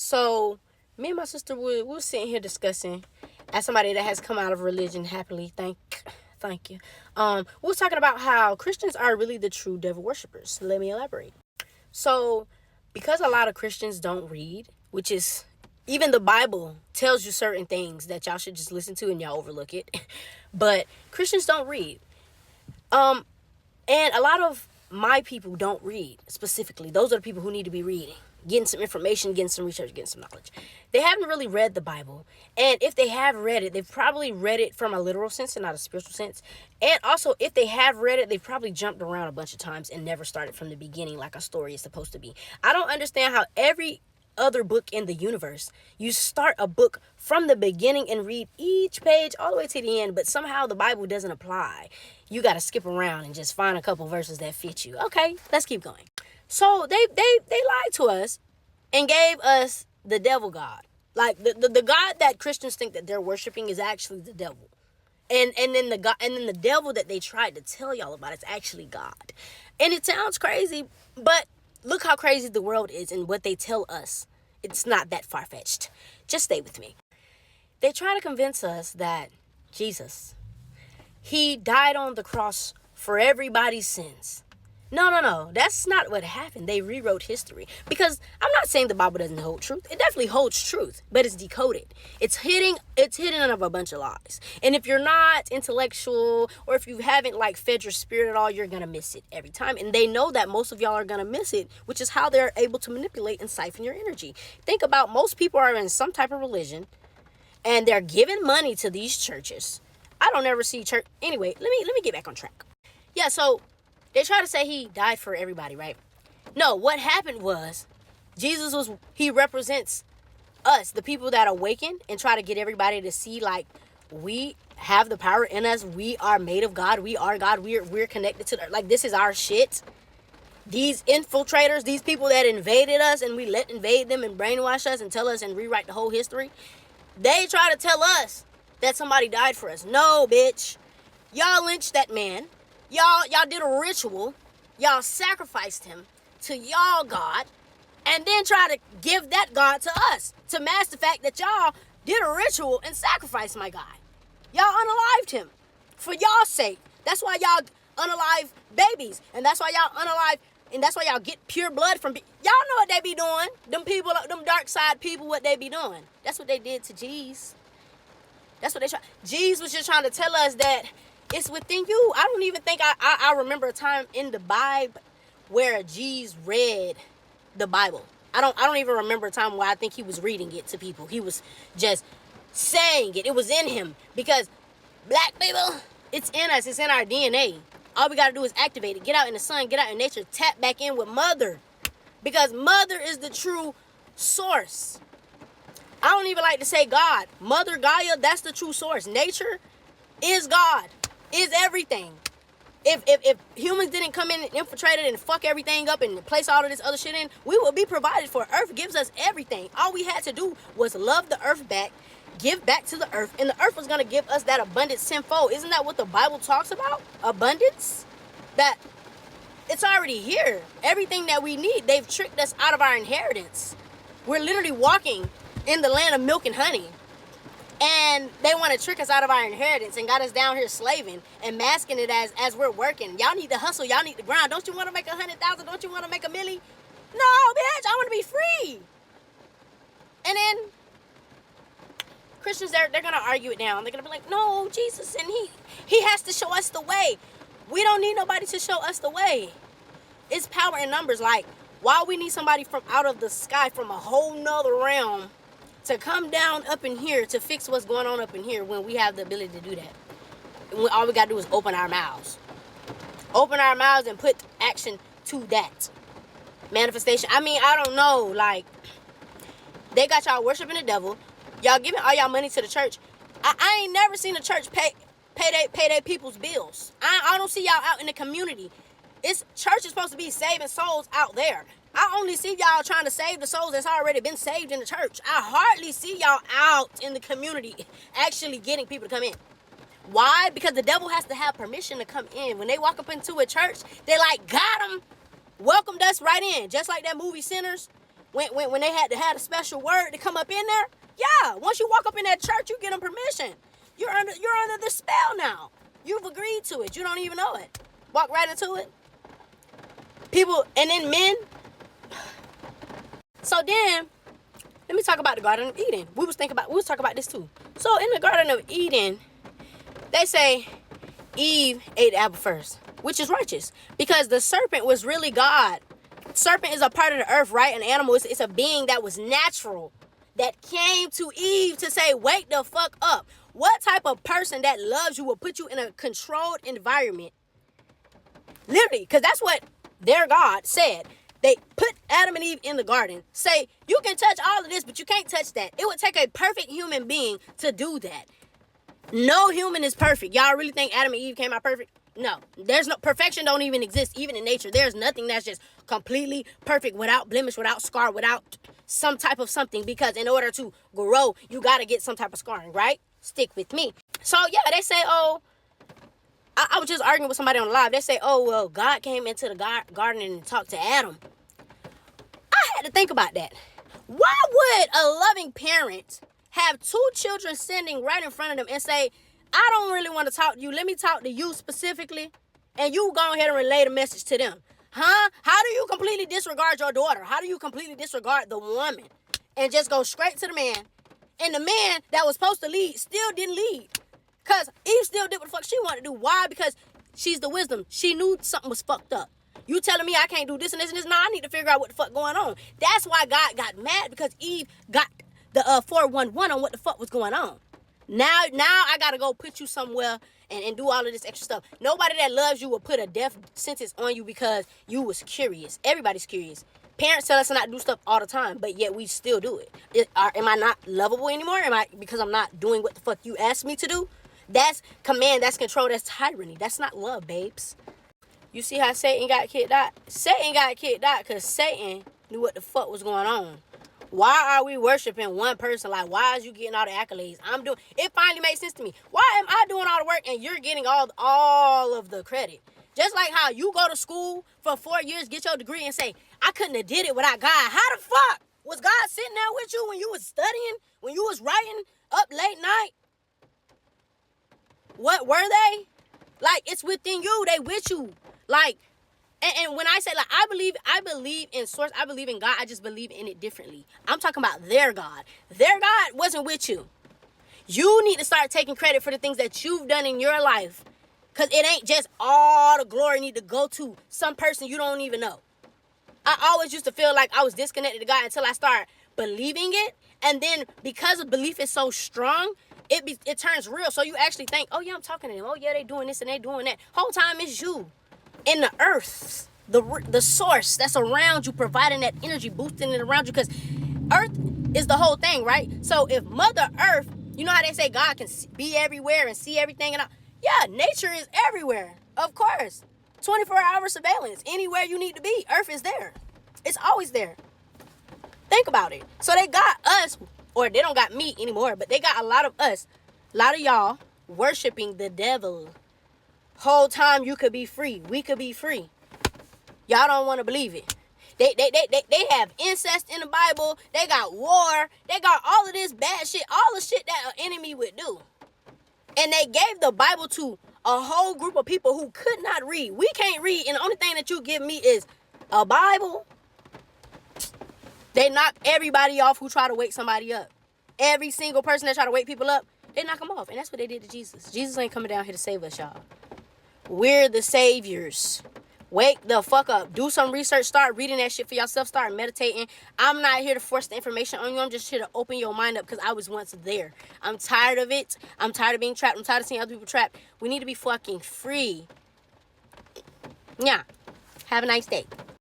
So, me and my sister we were sitting here discussing, as somebody that has come out of religion happily, thank you. We was talking about how Christians are really the true devil worshippers. Let me elaborate. So, because a lot of Christians don't read, which is even the Bible tells you certain things that y'all should just listen to and y'all overlook it. But Christians don't read. And a lot of my people don't read specifically. Those are the people who need to be reading, getting some information, getting some research, getting some knowledge. They haven't really read the Bible. And if they have read it, they've probably read it from a literal sense and not a spiritual sense. And also, if they have read it, they've probably jumped around a bunch of times and never started from the beginning like a story is supposed to be. I don't understand how every other book in the universe, you start a book from the beginning and read each page all the way to the end, but somehow the Bible doesn't apply. You got to skip around and just find a couple verses that fit you. Okay, let's keep going. So they lied to us and gave us the devil god. Like the god that Christians think that they're worshiping is actually the devil. And then the devil that they tried to tell y'all about is actually God. And it sounds crazy, but look how crazy the world is and what they tell us. It's not that far-fetched. Just stay with me. They try to convince us that Jesus, he died on the cross for everybody's sins. No. That's not what happened. They rewrote history. Because I'm not saying the Bible doesn't hold truth. It definitely holds truth, but it's decoded. It's hidden of a bunch of lies. And if you're not intellectual, or if you haven't fed your spirit at all, you're going to miss it every time. And they know that most of y'all are going to miss it, which is how they're able to manipulate and siphon your energy. Think about most people are in some type of religion, and they're giving money to these churches. I don't ever see church. Anyway, let me get back on track. Yeah, so they try to say he died for everybody, right? No, what happened was he represents us, the people that awaken and try to get everybody to see we have the power in us. We are made of God. We are God. We're connected to this is our shit. These infiltrators, these people that invaded us and we let invade them and brainwash us and tell us and rewrite the whole history. They try to tell us that somebody died for us. No, bitch. Y'all lynched that man. Y'all did a ritual. Y'all sacrificed him to y'all God, and then try to give that God to us to mask the fact that y'all did a ritual and sacrificed my guy. Y'all unalived him for y'all's sake. That's why y'all unalive babies, and that's why y'all unalive, and that's why y'all get pure blood from. Y'all know what they be doing. Them people, them dark side people, what they be doing. That's what they did to Jeez. That's what they tried. Jeez was just trying to tell us that it's within you. I don't even think I remember a time in the Bible where Jeez read the Bible. I don't even remember a time where I think he was reading it to people. He was just saying it. It was in him. Because black people, it's in us. It's in our DNA. All we got to do is activate it. Get out in the sun. Get out in nature. Tap back in with Mother. Because Mother is the true source. I don't even like to say God. Mother Gaia, that's the true source. Nature is God. Is everything. If humans didn't come in and infiltrate it and fuck everything up and place all of this other shit in, we would be provided for. Earth gives us everything. All we had to do was love the earth back, give back to the earth, and the earth was going to give us that abundance tenfold. Isn't that what the Bible talks about? Abundance? That it's already here. Everything that we need, they've tricked us out of our inheritance. We're literally walking in the land of milk and honey. And they want to trick us out of our inheritance and got us down here slaving and masking it as we're working. Y'all need to hustle. Y'all need to grind. Don't you want to make 100,000? Don't you want to make $1 million? No, bitch. I want to be free. And then Christians, they're going to argue it down. They're going to be like, no, Jesus, and he has to show us the way. We don't need nobody to show us the way. It's power in numbers. Why we need somebody from out of the sky from a whole nother realm to come down up in here to fix what's going on up in here when we have the ability to do that. All we got to do is open our mouths. Open our mouths and put action to that. Manifestation. I mean, I don't know. They got y'all worshiping the devil. Y'all giving all y'all money to the church. I ain't never seen a church pay their people's bills. I don't see y'all out in the community. Church is supposed to be saving souls out there. I only see y'all trying to save the souls that's already been saved in the church. I hardly see y'all out in the community actually getting people to come in. Why? Because the devil has to have permission to come in. When they walk up into a church, they got them, welcomed us right in. Just like that movie Sinners. When they had to have a special word to come up in there? Yeah, once you walk up in that church, you get them permission. You're under the spell now. You've agreed to it. You don't even know it. Walk right into it. People, and then men. So then, let me talk about the Garden of Eden. We was talking about this too. So in the Garden of Eden, they say Eve ate the apple first, which is righteous because the serpent was really God. Serpent is a part of the earth, right? An animal. It's a being that was natural that came to Eve to say, wake the fuck up. What type of person that loves you will put you in a controlled environment? Literally, because that's what their God said. They put Adam and Eve in the garden. Say, you can touch all of this, but you can't touch that. It would take a perfect human being to do that. No human is perfect. Y'all really think Adam and Eve came out perfect? No. There's no perfection don't even exist, even in nature. There's nothing that's just completely perfect, without blemish, without scar, without some type of something. Because in order to grow, you got to get some type of scarring, right? Stick with me. So, yeah, they say, oh, I was just arguing with somebody on the live. They say, oh, well, God came into the garden and talked to Adam. I had to think about that. Why would a loving parent have two children standing right in front of them and say, I don't really want to talk to you. Let me talk to you specifically. And you go ahead and relay the message to them. Huh? How do you completely disregard your daughter? How do you completely disregard the woman and just go straight to the man? And the man that was supposed to lead still didn't lead. Because Eve still did what the fuck she wanted to do. Why? Because she's the wisdom. She knew something was fucked up. You telling me I can't do this and this and this? Nah, I need to figure out what the fuck going on. That's why God got mad, because Eve got the 411 on what the fuck was going on. Now I got to go put you somewhere and do all of this extra stuff. Nobody that loves you will put a death sentence on you because you was curious. Everybody's curious. Parents tell us to not do stuff all the time, but yet we still do it. Am I not lovable anymore? Am I, because I'm not doing what the fuck you asked me to do? That's command, that's control, that's tyranny. That's not love, babes. You see how Satan got kicked out? Satan got kicked out because Satan knew what the fuck was going on. Why are we worshiping one person? Like, why is you getting all the accolades? It finally made sense to me. Why am I doing all the work and you're getting all of the credit? Just like how you go to school for 4 years, get your degree and say, I couldn't have did it without God. How the fuck was God sitting there with you when you was studying, when you was writing up late night? What were they? Like, it's within you. They with you. Like, and when I say, like, I believe in source, I believe in God, I just believe in it differently. I'm talking about their God. Their God wasn't with you. You need to start taking credit for the things that you've done in your life. Because it ain't just all the glory need to go to some person you don't even know. I always used to feel like I was disconnected to God until I started believing it. And then because the belief is so strong, it turns real. So you actually think, oh, yeah, I'm talking to them. Oh, yeah, they doing this and they doing that. Whole time it's you. In the earth, the source that's around you, providing that energy, boosting it around you, because earth is the whole thing, right? So if Mother Earth, you know how they say God can be everywhere and see everything and all? Yeah, nature is everywhere, of course. 24-hour surveillance, anywhere you need to be, earth is there. It's always there. Think about it. So they got us, or they don't got me anymore, but they got a lot of us, a lot of y'all worshiping the devil. Whole time you could be free. We could be free. Y'all don't want to believe it. They have incest in the Bible. They got war. They got all of this bad shit. All the shit that an enemy would do. And they gave the Bible to a whole group of people who could not read. We can't read. And the only thing that you give me is a Bible. They knock everybody off who try to wake somebody up. Every single person that try to wake people up, they knock them off. And that's what they did to Jesus. Jesus ain't coming down here to save us, y'all. We're the saviors. Wake the fuck up. Do some research. Start reading that shit for yourself. Start meditating. I'm not here to force the information on you. I'm just here to open your mind up because I was once there. I'm tired of it. I'm tired of being trapped. I'm tired of seeing other people trapped. We need to be fucking free. Yeah. Have a nice day.